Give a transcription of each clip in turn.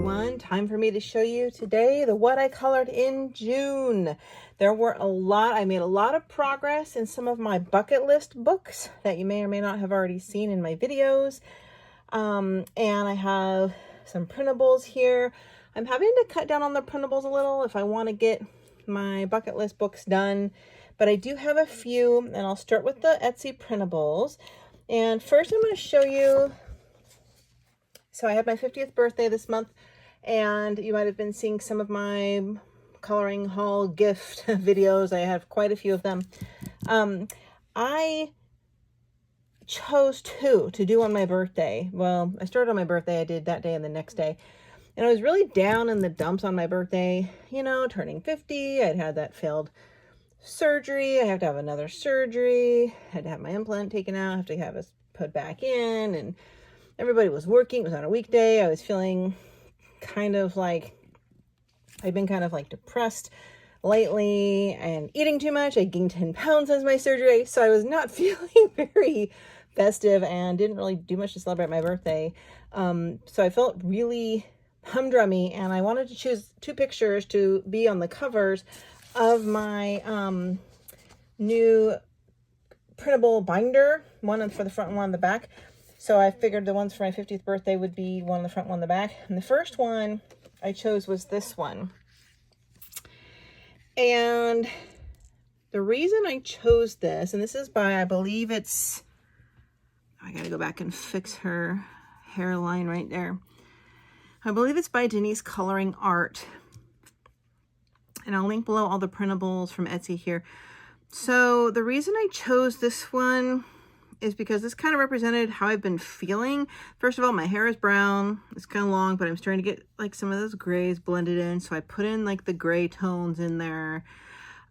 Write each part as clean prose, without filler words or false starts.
everyone. Time for me to show you today what I colored in June. There were I made a lot of progress in some of my bucket list books that you may or may not have already seen in my videos. And I have some printables here. I'm having to cut down on the printables a little if I want to get my bucket list books done. But I do have a few, and I'll start with the Etsy printables. And first I'm going to show you. So I had my 50th birthday this month, and you might have been seeing some of my coloring haul gift videos. I have quite a few of them. I chose two to do on my birthday. Well, I started on my birthday. I did that day and the next day. And I was really down in the dumps on my birthday, you know, turning 50. I'd had that failed surgery. I have to have another surgery. I had to have my implant taken out. I have to have it put back in, and everybody was working. It was on a weekday. I was feeling kind of like, I've been kind of like depressed lately and eating too much. I gained 10 pounds since my surgery. So I was not feeling very festive and didn't really do much to celebrate my birthday. So I felt really humdrummy, and I wanted to choose two pictures to be on the covers of my new printable binder, one for the front and one on the back. So I figured the ones for my 50th birthday would be one on the front, one on the back. And the first one I chose was this one. And the reason I chose this, and this is by, I believe it's, I gotta go back and fix her hairline right there. I believe it's by Denise Coloring Art. And I'll link below all the printables from Etsy here. So the reason I chose this one is because this kind of represented how I've been feeling. First of all, my hair is brown. It's kind of long, but I'm starting to get like some of those grays blended in. So I put in like the gray tones in there.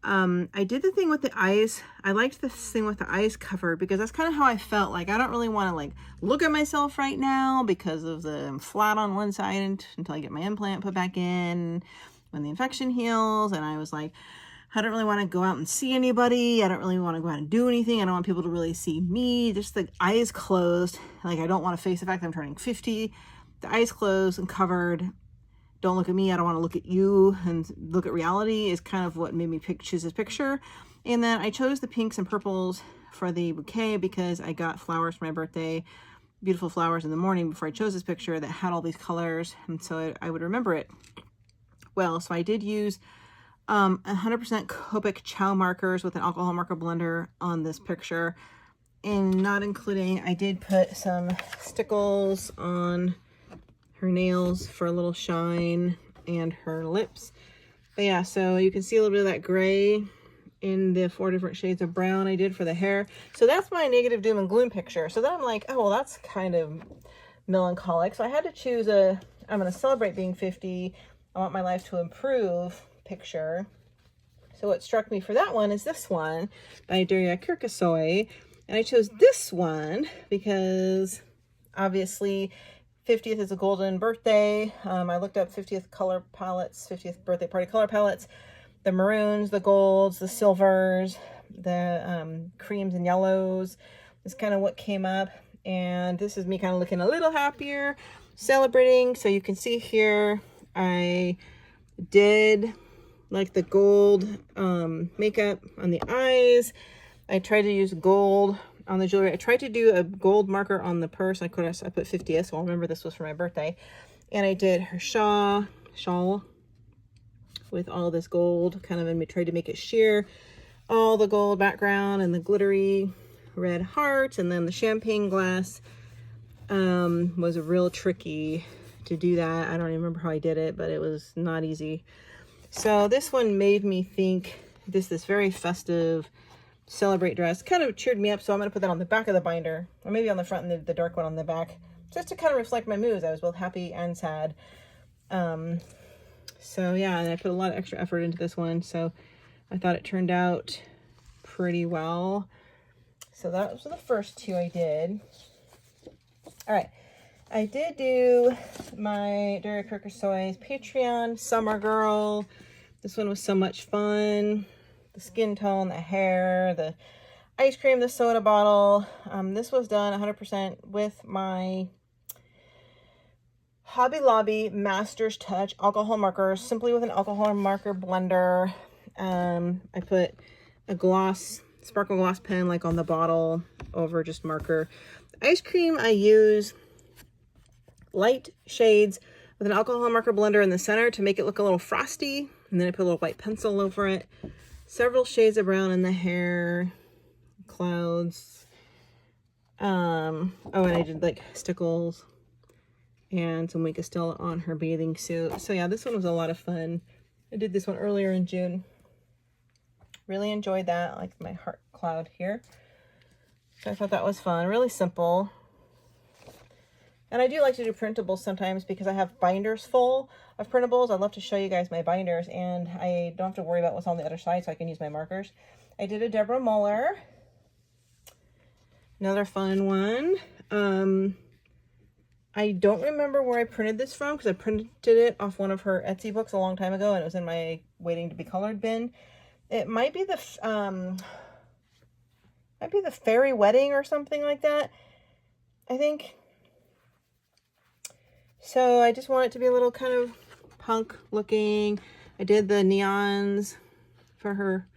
I did the thing with the eyes. I liked this thing with the eyes covered because that's kind of how I felt. Like, I don't really want to like look at myself right now because of I'm flat on one side until I get my implant put back in when the infection heals. And I was like, I don't really want to go out and see anybody. I don't really want to go out and do anything. I don't want people to really see me. Just the eyes closed. Like, I don't want to face the fact that I'm turning 50. The eyes closed and covered. Don't look at me. I don't want to look at you and look at reality is kind of what made me choose this picture. And then I chose the pinks and purples for the bouquet because I got flowers for my birthday, beautiful flowers in the morning before I chose this picture that had all these colors. And so I would remember it well. So I did use 100% Copic Chow markers with an alcohol marker blender on this picture, and not including, I did put some stickles on her nails for a little shine and her lips. But yeah, so you can see a little bit of that gray in the 4 different shades of brown I did for the hair. So that's my negative doom and gloom picture. So then I'm like, oh, well, that's kind of melancholic. So I had to choose I'm going to celebrate being 50. I want my life to improve picture. So what struck me for that one is this one by Deborah Muller. And I chose this one because obviously 50th is a golden birthday. I looked up 50th color palettes, 50th birthday party color palettes, the maroons, the golds, the silvers, the creams and yellows is kind of what came up. And this is me kind of looking a little happier, celebrating. So you can see here, I did like the gold makeup on the eyes. I tried to use gold on the jewelry. I tried to do a gold marker on the purse. I put 50th, so I'll remember this was for my birthday. And I did her shawl with all this gold, kind of, and tried to make it sheer. All the gold background and the glittery red heart, and then the champagne glass was a real tricky to do that. I don't even remember how I did it, but it was not easy. So this one made me think this very festive celebrate dress. Kind of cheered me up, so I'm going to put that on the back of the binder, or maybe on the front and the dark one on the back, just to kind of reflect my moods. I was both happy and sad. So yeah, and I put a lot of extra effort into this one, so I thought it turned out pretty well. So that was the first two I did. All right. I did do my Deborah Muller Patreon Summer Girl. This one was so much fun. The skin tone, the hair, the ice cream, the soda bottle. This was done 100% with my Hobby Lobby Master's Touch alcohol markers, simply with an alcohol marker blender. I put a gloss, sparkle gloss pen like on the bottle over just marker. Ice cream, I use light shades with an alcohol marker blender in the center to make it look a little frosty. And then I put a little white pencil over it. Several shades of brown in the hair, clouds. Oh, and I did like stickles and some Lenka still on her bathing suit. So yeah, this one was a lot of fun. I did this one earlier in June. Really enjoyed that. I like my heart cloud here. So I thought that was fun. Really simple. And I do like to do printables sometimes because I have binders full of printables. I'd love to show you guys my binders, and I don't have to worry about what's on the other side, so I can use my markers. I did a Deborah Muller. Another fun one. I don't remember where I printed this from because I printed it off one of her Etsy books a long time ago, and it was in my waiting to be colored bin. It might be the Fairy Wedding or something like that, I think. So I just want it to be a little kind of punk looking. I did the neons for her,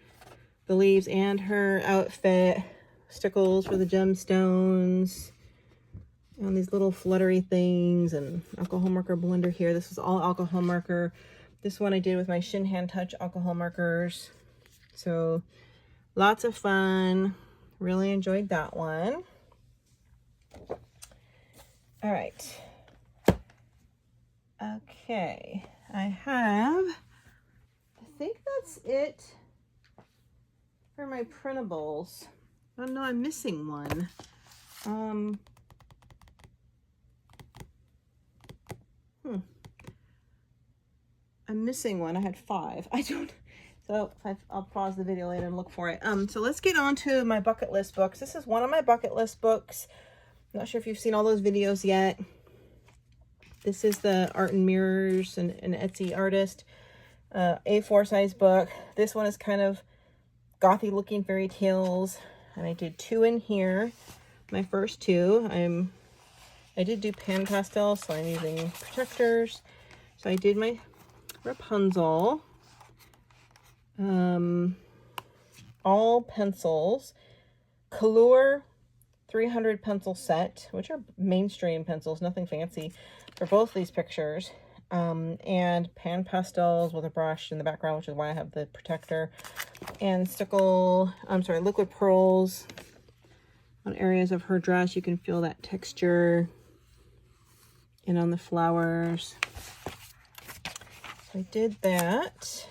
the leaves and her outfit, stickles for the gemstones, and these little fluttery things, and alcohol marker blender here. This is all alcohol marker. This one I did with my Shin Hand Touch alcohol markers. So lots of fun. Really enjoyed that one. All right. Okay, I think that's it for my printables. Oh no, I'm missing one. I'm missing one. I had 5. I don't, so I'll pause the video later and look for it. So let's get on to my bucket list books. This is one of my bucket list books. I'm not sure if you've seen all those videos yet. This is the Art and Mirrors and an Etsy artist, A4 size book. This one is kind of gothy looking fairy tales, and I did 2 in here. My first 2, I did do pan pastel, so I'm using protectors. So I did my Rapunzel, all pencils, Color 300 pencil set, which are mainstream pencils, nothing fancy for both these pictures, and pan pastels with a brush in the background, which is why I have the protector, and liquid pearls on areas of her dress. You can feel that texture, and on the flowers. So I did that.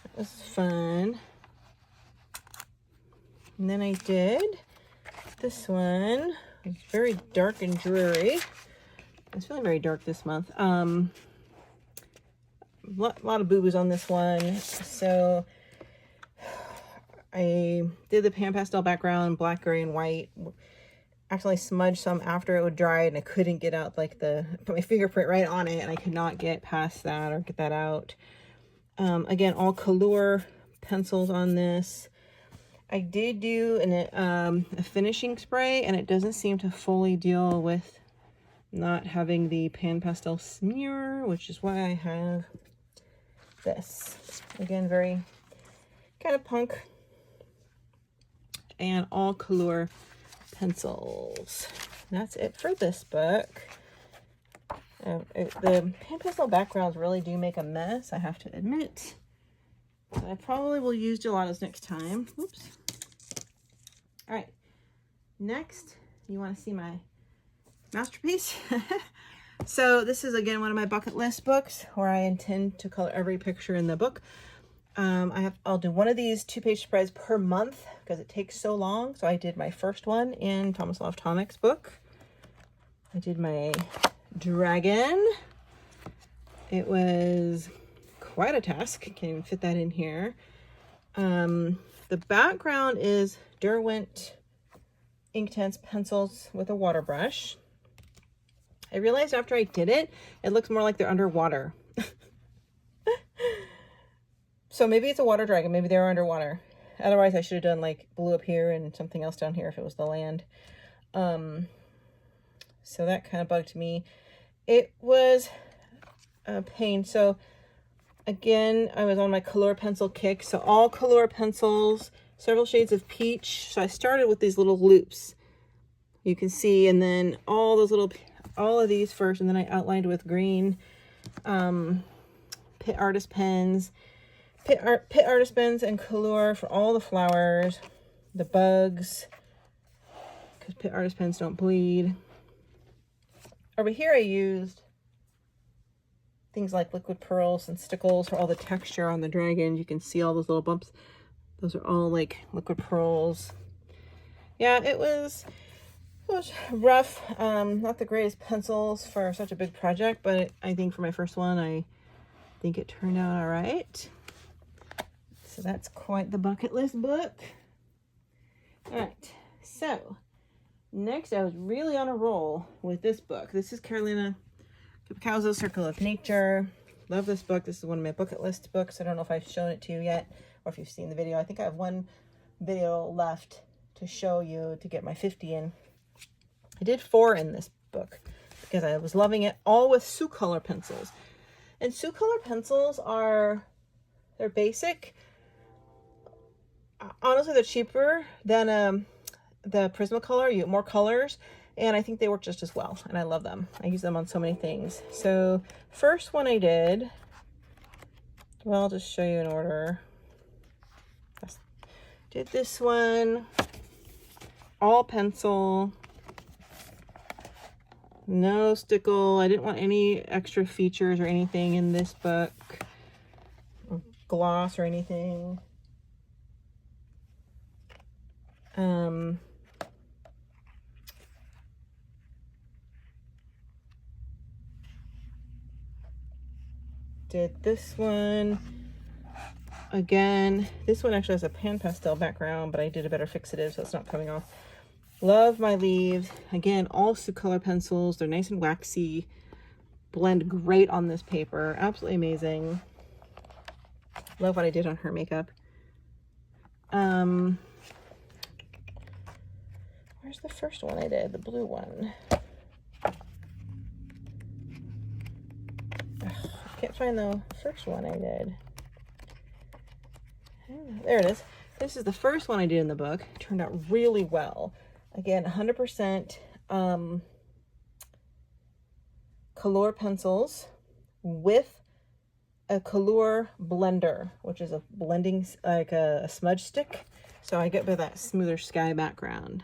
That was fun. And then I did this one. It's very dark and dreary. It's feeling very dark this month. A lot of boo-boos on this one. So I did the pan pastel background, black, gray, and white. Accidentally smudged some after it would dry, and I couldn't get out put my fingerprint right on it, and I could not get past that or get that out. Again, all Color pencils on this. I did do a finishing spray, and it doesn't seem to fully deal with not having the pan pastel smear, which is why I have this. Again, very kind of punk, and all Color pencils. That's it for this book. The pan pastel backgrounds really do make a mess, I have to admit. So I probably will use gelatos next time. Oops. All right. Next, you want to see my masterpiece? So this is again one of my bucket list books where I intend to color every picture in the book. I'll do one of these 2-page spreads per month because it takes so long. So I did my first one in Tomislav Tomic's book. I did my dragon. It was quite a task. Can't even fit that in here. The background is Derwent Inktense pencils with a water brush. I realized after I did it, it looks more like they're underwater. So maybe it's a water dragon. Maybe they're underwater. Otherwise, I should have done like blue up here and something else down here if it was the land. So that kind of bugged me. it was a pain. So again, I was on my Color pencil kick. So all Color pencils, several shades of peach. So I started with these little loops, you can see, and then all of these first, and then I outlined with green Pitt Artist pens, Pitt Artist pens and Color for all the flowers, the bugs, because Pitt Artist pens don't bleed. Over here I used things like liquid pearls and stickles for all the texture on the dragon. You can see all those little bumps. Those are all like liquid pearls. Yeah, it was rough. Not the greatest pencils for such a big project, but I think for my first one, I think it turned out all right. So that's quite the bucket list book. All right, so next I was really on a roll with this book. This is Carolina Capicauzo's Circle of Nature. Love this book. This is one of my bucket list books. I don't know if I've shown it to you yet, or if you've seen the video. I think I have one video left to show you to get my 50 in. I did 4 in this book because I was loving it, all with Sioux Color pencils. And Sioux Color pencils they're basic. Honestly, they're cheaper than the Prismacolor. You get more colors, and I think they work just as well, and I love them. I use them on so many things. So first one I did, well, I'll just show you in order. Did this one, all pencil, no stickle. I didn't want any extra features or anything in this book, or gloss or anything. Did this one again. This one actually has a pan pastel background, but I did a better fixative, so it's not coming off. Love my leaves. Again, all Sioux Color pencils. They're nice and waxy. Blend great on this paper. Absolutely amazing. Love what I did on her makeup. Where's the first one I did? The blue one. Ugh, I can't find the first one I did. There it is. This is the first one I did in the book. It turned out really well. Again, 100% Color pencils with a Color blender, which is a blending, like a smudge stick. So I get by that smoother sky background.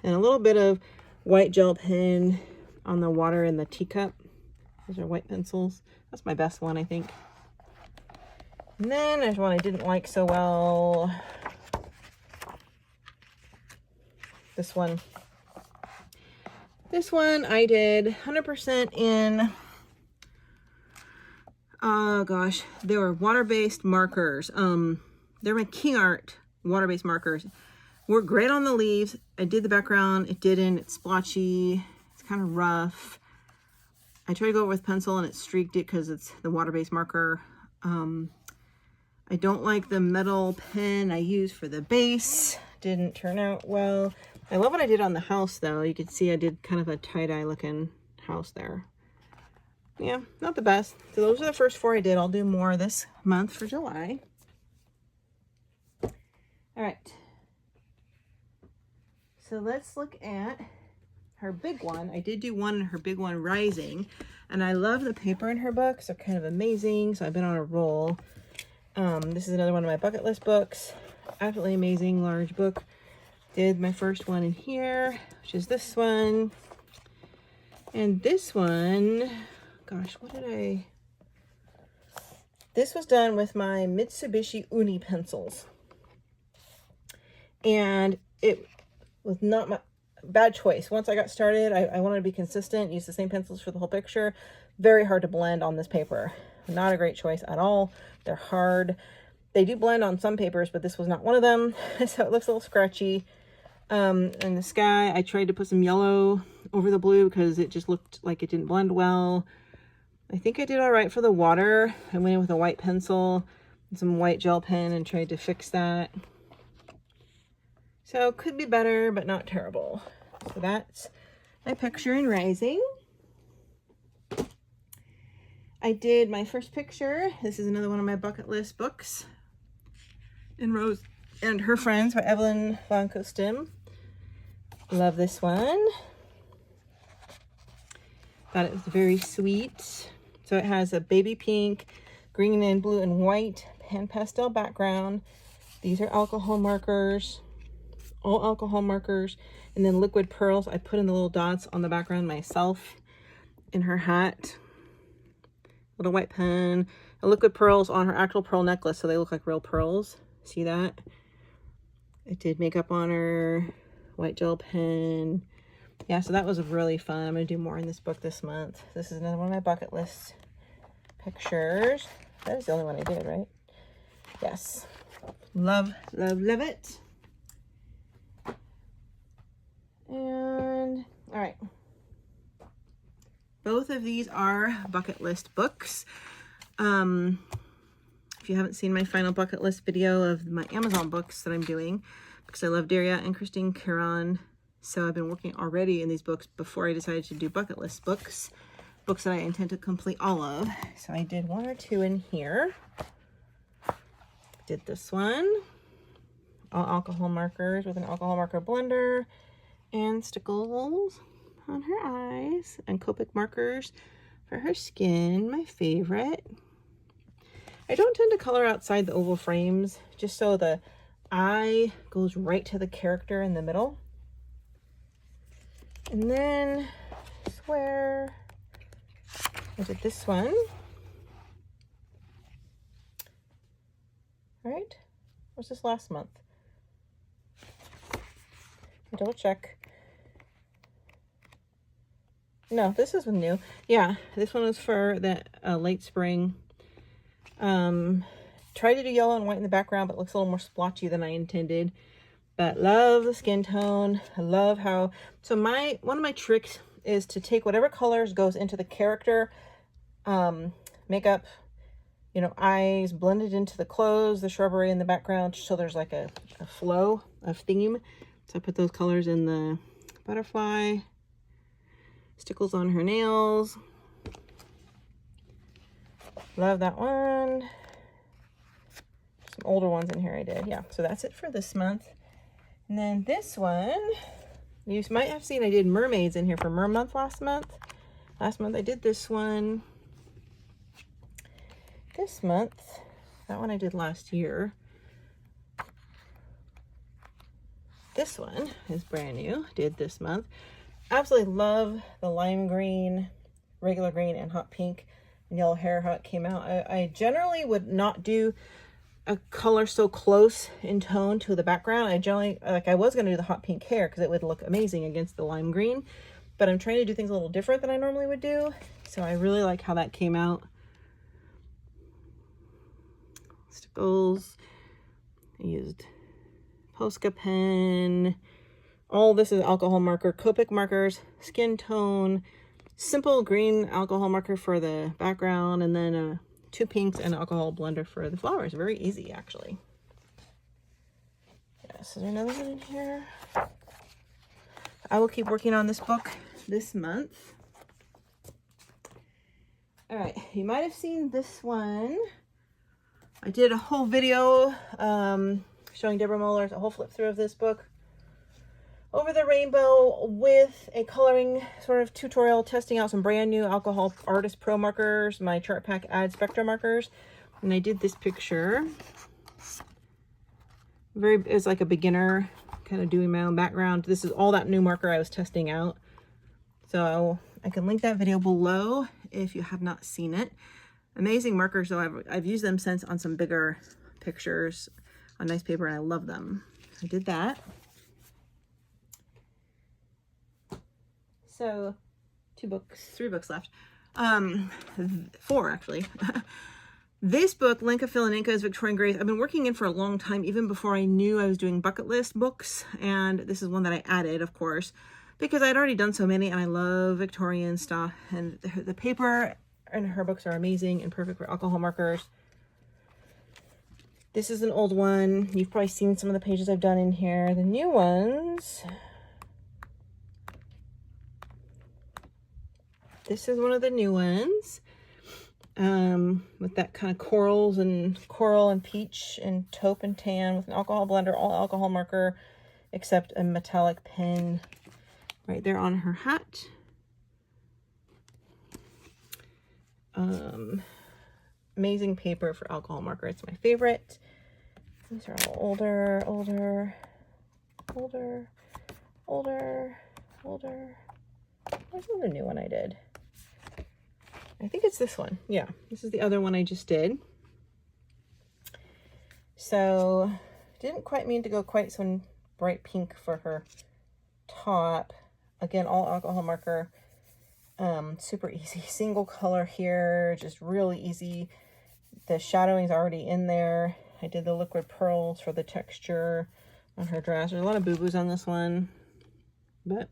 And a little bit of white gel pen on the water in the teacup. Those are white pencils. That's my best one, I think. And then there's one I didn't like so well. This one. This one I did 100% in, oh gosh, they were water-based markers. They're my King Art water-based markers. Work great on the leaves. I did the background. It didn't. It's splotchy. It's kind of rough. I tried to go with pencil and it streaked it because it's the water-based marker. I don't like the metal pen I use for the base. Didn't turn out well. I love what I did on the house though. You can see I did kind of a tie-dye looking house there. Yeah, not the best. So those are the first 4 I did. I'll do more this month for July. All right. So let's look at her big one. I did do one in her big one, Rising. And I love the paper in her books. They're kind of amazing. So I've been on a roll. This is another one of my bucket list books. Absolutely amazing, large book. Did my first one in here, which is this one. And this one, gosh, this was done with my Mitsubishi Uni pencils. And it was not my bad choice. Once I got started, I wanted to be consistent, use the same pencils for the whole picture. Very hard to blend on this paper. Not a great choice at all. They're hard. They do blend on some papers, but this was not one of them. So it looks a little scratchy. And the sky, I tried to put some yellow over the blue because it just looked like it didn't blend well. I think I did all right for the water. I went in with a white pencil and some white gel pen and tried to fix that. So could be better, but not terrible. So that's my picture in Rising. I did my first picture. This is another one of my bucket list books. In Rose and Her Friends by Evelyn von Kostim. Love this one. Thought it was very sweet. So it has a baby pink, green and blue and white pan pastel background. These are alcohol markers, all alcohol markers, and then liquid pearls. I put in the little dots on the background myself in her hat. Little white pen, and liquid pearls on her actual pearl necklace, so they look like real pearls. See that? I did makeup on her, white gel pen. Yeah, so that was really fun. I'm going to do more in this book this month. This is another one of my bucket list pictures. That is the only one I did, right? Yes. Love, love, love it. And, all right. Both of these are bucket list books. If you haven't seen my final bucket list video of my Amazon books that I'm doing, because I love Daria and Christine Caron, so I've been working already in these books before I decided to do bucket list books that I intend to complete all of. So I did 1 or 2 in here. Did this one, all alcohol markers with an alcohol marker blender and stickles on her eyes, and Copic markers for her skin, my favorite. I don't tend to color outside the oval frames, just so the eye goes right to the character in the middle. And then I swear I did this one. Right? Was this last month? I'll double check. No, this is new. Yeah, this one was for the late spring. Tried to do yellow and white in the background, but it looks a little more splotchy than I intended. But love the skin tone. I love how, so one of my tricks is to take whatever colors goes into the character, makeup, you know, eyes, blended into the clothes, the shrubbery in the background, so there's like a flow of theme. So I put those colors in the butterfly, stickles on her nails. Love that one. Some older ones in here I did. Yeah, so that's it for this month. And then this one, you might have seen I did mermaids in here for Mer Month last month. Last month I did this one. This month, that one I did last year. This one is brand new, did this month. Absolutely love the lime green, regular green, and hot pink and yellow hair how it came out. I generally would not do a color so close in tone to the background. I generally, like, I was going to do the hot pink hair because it would look amazing against the lime green, but I'm trying to do things a little different than I normally would do. So I really like how that came out. Stickles. I used Posca pen. All this is alcohol marker, Copic markers, skin tone, simple green alcohol marker for the background, and then 2 pinks and alcohol blender for the flowers. Very easy, actually. Yes, is there another one in here? I will keep working on this book this month. All right, you might have seen this one. I did a whole video showing Deborah Muller, a whole flip through of this book, Over the Rainbow, with a coloring sort of tutorial, testing out some brand new alcohol artist pro markers, my chart pack ad spectra markers. And I did this picture. It's like a beginner, kind of doing my own background. This is all that new marker I was testing out. So I can link that video below if you have not seen it. Amazing markers, though. I've used them since on some bigger pictures on nice paper, and I love them. I did that. So 3 books left. 4 actually. This book, Lenka, Filonenka, is Victorian Grace. I've been working in for a long time, even before I knew I was doing bucket list books. And this is one that I added, of course, because I'd already done so many and I love Victorian stuff. And the paper in her books are amazing and perfect for alcohol markers. This is an old one. You've probably seen some of the pages I've done in here. The new ones, This is one of the new ones. With that kind of coral and peach and taupe and tan with an alcohol blender, all alcohol marker, except a metallic pen right there on her hat. Amazing paper for alcohol marker. It's my favorite. These are all older. Where's the new one I did? I think it's this one. Yeah, this is the other one I just did. So, didn't quite mean to go quite so bright pink for her top. Again, all alcohol marker. Super easy. Single color here, just really easy. The shadowing's already in there. I did the liquid pearls for the texture on her dress. There's a lot of boo-boos on this one, but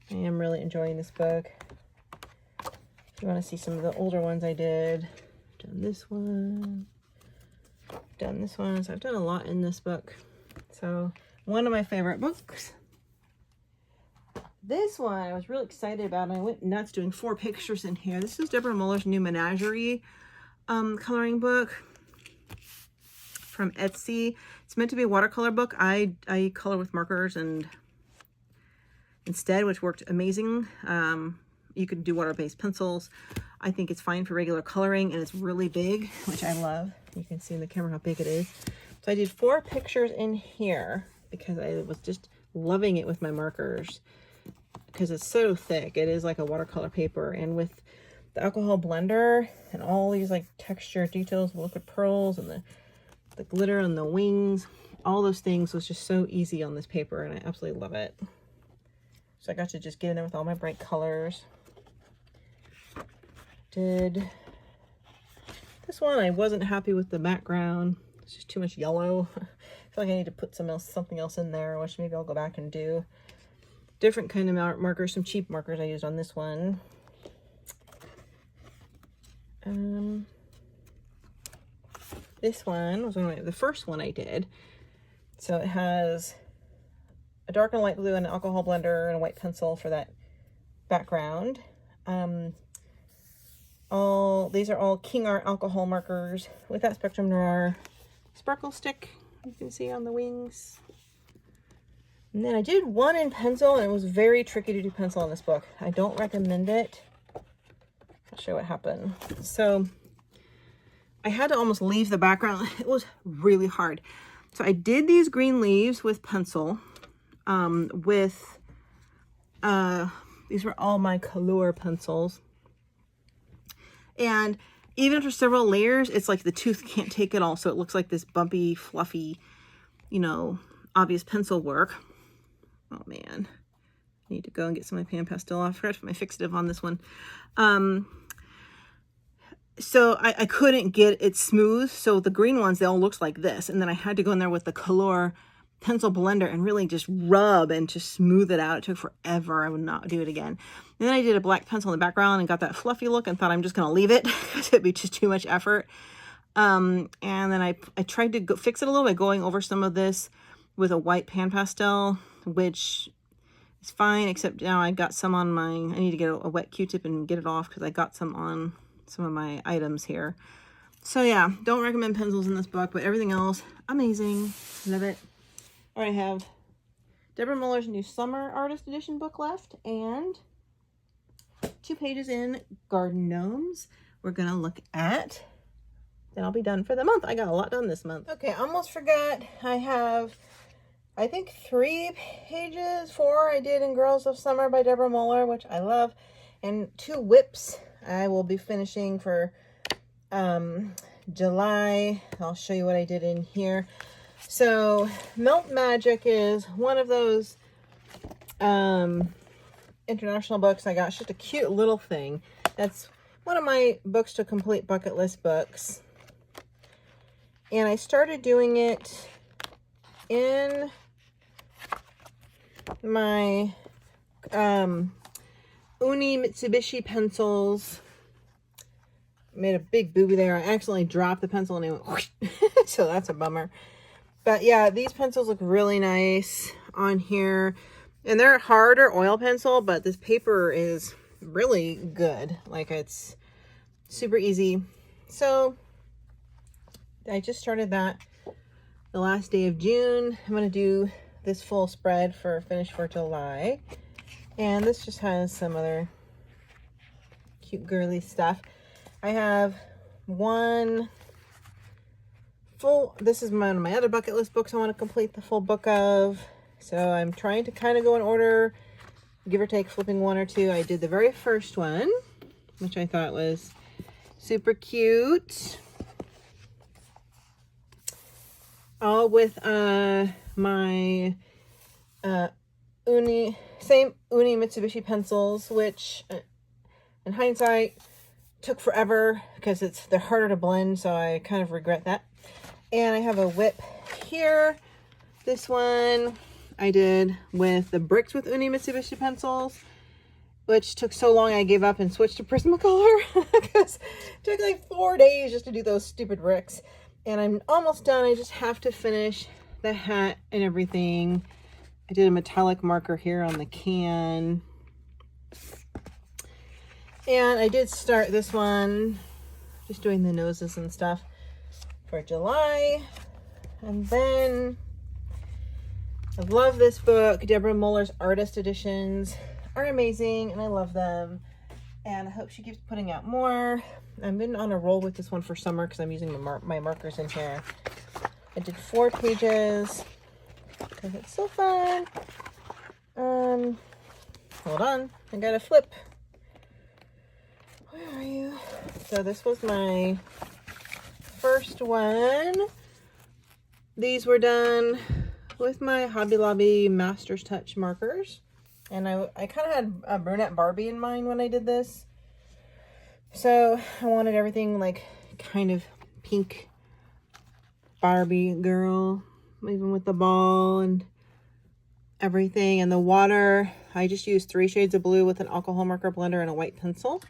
I am really enjoying this book. If you want to see some of the older ones I did, done this one, done this one. So I've done a lot in this book. So one of my favorite books. This one I was really excited about, and I went nuts doing 4 pictures in here. This is Deborah Muller's new Menagerie coloring book from Etsy. It's meant to be a watercolor book. I color with markers and instead, which worked amazing. You could do water-based pencils. I think it's fine for regular coloring, and it's really big, which I love. You can see in the camera how big it is. So I did 4 pictures in here because I was just loving it with my markers because it's so thick. It is like a watercolor paper, and with the alcohol blender and all these like texture details, liquid pearls and the glitter on the wings, all those things was just so easy on this paper, and I absolutely love it. So I got to just get in there with all my bright colors. Did this one, I wasn't happy with the background. It's just too much yellow. I feel like I need to put something else in there, which maybe I'll go back and do. Different kind of markers, some cheap markers I used on this one. This one was the first one I did. So it has a dark and light blue and an alcohol blender and a white pencil for that background. These are all King Art alcohol markers with that Spectrum Noir sparkle stick you can see on the wings. And then I did one in pencil, and it was very tricky to do pencil on this book. I don't recommend it. I'll show you what happened. So I had to almost leave the background. It was really hard. So I did these green leaves with pencil. These were all my Color pencils. And even after several layers, it's like the tooth can't take it all. So it looks like this bumpy, fluffy, you know, obvious pencil work. Oh man, I need to go and get some of my pan pastel off. I forgot to put my fixative on this one. So I couldn't get it smooth. So the green ones, they all looked like this. And then I had to go in there with the Color pencil blender and really just rub and just smooth it out. It took forever. I would not do it again. And then I did a black pencil in the background and got that fluffy look and thought I'm just going to leave it because it'd be just too much effort. And then I tried to fix it a little by going over some of this with a white pan pastel, which is fine, except now I got some on I need to get a wet Q-tip and get it off because I got some on some of my items here. So yeah, don't recommend pencils in this book, but everything else, amazing. Love it. All right, I have Deborah Muller's new Summer Artist Edition book left, and 2 pages in Garden Gnomes we're gonna look at. Then I'll be done for the month. I got a lot done this month. Okay, almost forgot. I have, I think 4 I did in Girls of Summer by Deborah Muller, which I love, and 2 whips I will be finishing for July. I'll show you what I did in here. So Melt Magic is one of those international books I got. It's just a cute little thing. That's one of my books to complete bucket list books. And I started doing it in my Uni Mitsubishi pencils. Made a big boo-boo there. I accidentally dropped the pencil and it went whoosh. So that's a bummer. But yeah, these pencils look really nice on here. And they're harder oil pencil, but this paper is really good. Like, it's super easy. So I just started that the last day of June. I'm going to do this full spread for finish for July. And this just has some other cute girly stuff. I have one full, this is one of my other bucket list books I want to complete the full book of. So I'm trying to kind of go in order, give or take, flipping one or two. I did the very first one, which I thought was super cute. All with my same Uni Mitsubishi pencils, which in hindsight took forever because they're harder to blend, so I kind of regret that. And I have a whip here. This one I did with the bricks with Uni Mitsubishi pencils, which took so long I gave up and switched to Prismacolor because it took like 4 days just to do those stupid bricks. And I'm almost done. I just have to finish the hat and everything. I did a metallic marker here on the can. And I did start this one, just doing the noses and stuff for July. And then I love this book. Deborah Muller's artist editions are amazing and I love them. And I hope she keeps putting out more. I've been on a roll with this one for summer because I'm using my markers in here. I did 4 pages because it's so fun. Hold on, I gotta flip. Where are you? So this was my first one. These were done with my Hobby Lobby Master's Touch markers. And I kind of had a brunette Barbie in mind when I did this. So I wanted everything like kind of pink Barbie girl, even with the ball and everything. And the water, I just used 3 shades of blue with an alcohol marker blender and a white pencil.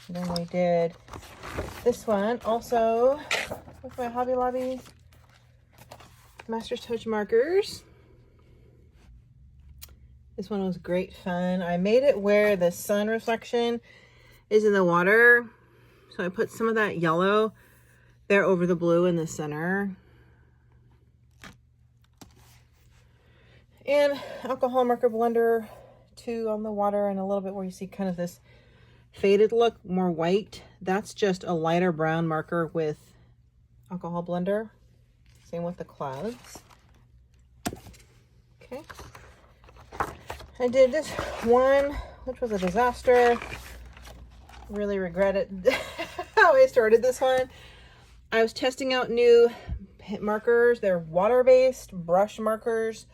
And then we did this one also with my Hobby Lobby Master's Touch markers. This one was great fun. I made it where the sun reflection is in the water. So I put some of that yellow there over the blue in the center. And alcohol marker blender too on the water, and a little bit where you see kind of this faded look, more white. That's just a lighter brown marker with alcohol blender. Same with the clouds. Okay. I did this one, which was a disaster. Really regret it how I started this one. I was testing out new markers. They're water-based brush markers,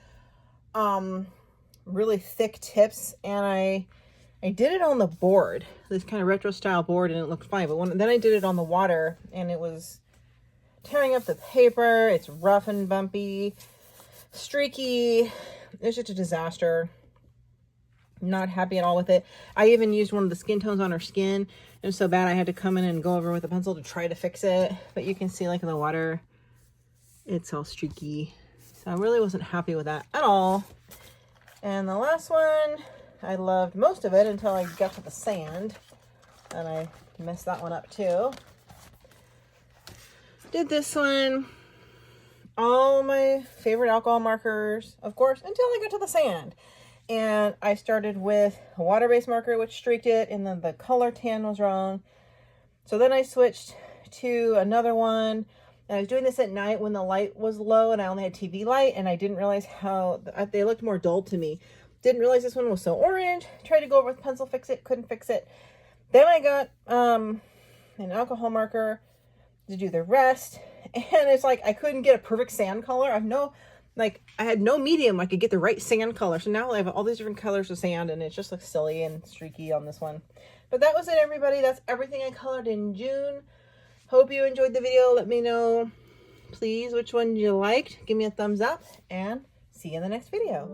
really thick tips, and I did it on the board, this kind of retro style board, and it looked fine. But then I did it on the water, and it was tearing up the paper. It's rough and bumpy, streaky. It's just a disaster. Not happy at all with it. I even used one of the skin tones on her skin. It was so bad I had to come in and go over with a pencil to try to fix it. But you can see, like, in the water, it's all streaky. So I really wasn't happy with that at all. And the last one, I loved most of it until I got to the sand. And I messed that one up too. Did this one. All my favorite alcohol markers, of course, until I got to the sand. And I started with a water-based marker, which streaked it, and then the color tan was wrong. So then I switched to another one. And I was doing this at night when the light was low and I only had TV light, and I didn't realize how they looked more dull to me. Didn't realize this one was so orange. Tried to go over with pencil, fix it, couldn't fix it. Then I got an alcohol marker to do the rest, and it's like I couldn't get a perfect sand color. I had no medium I could get the right sand color. So now I have all these different colors of sand, and it just looks silly and streaky on this one. But that was it, everybody. That's everything I colored in June. Hope you enjoyed the video. Let me know, please, which one you liked. Give me a thumbs up, and see you in the next video.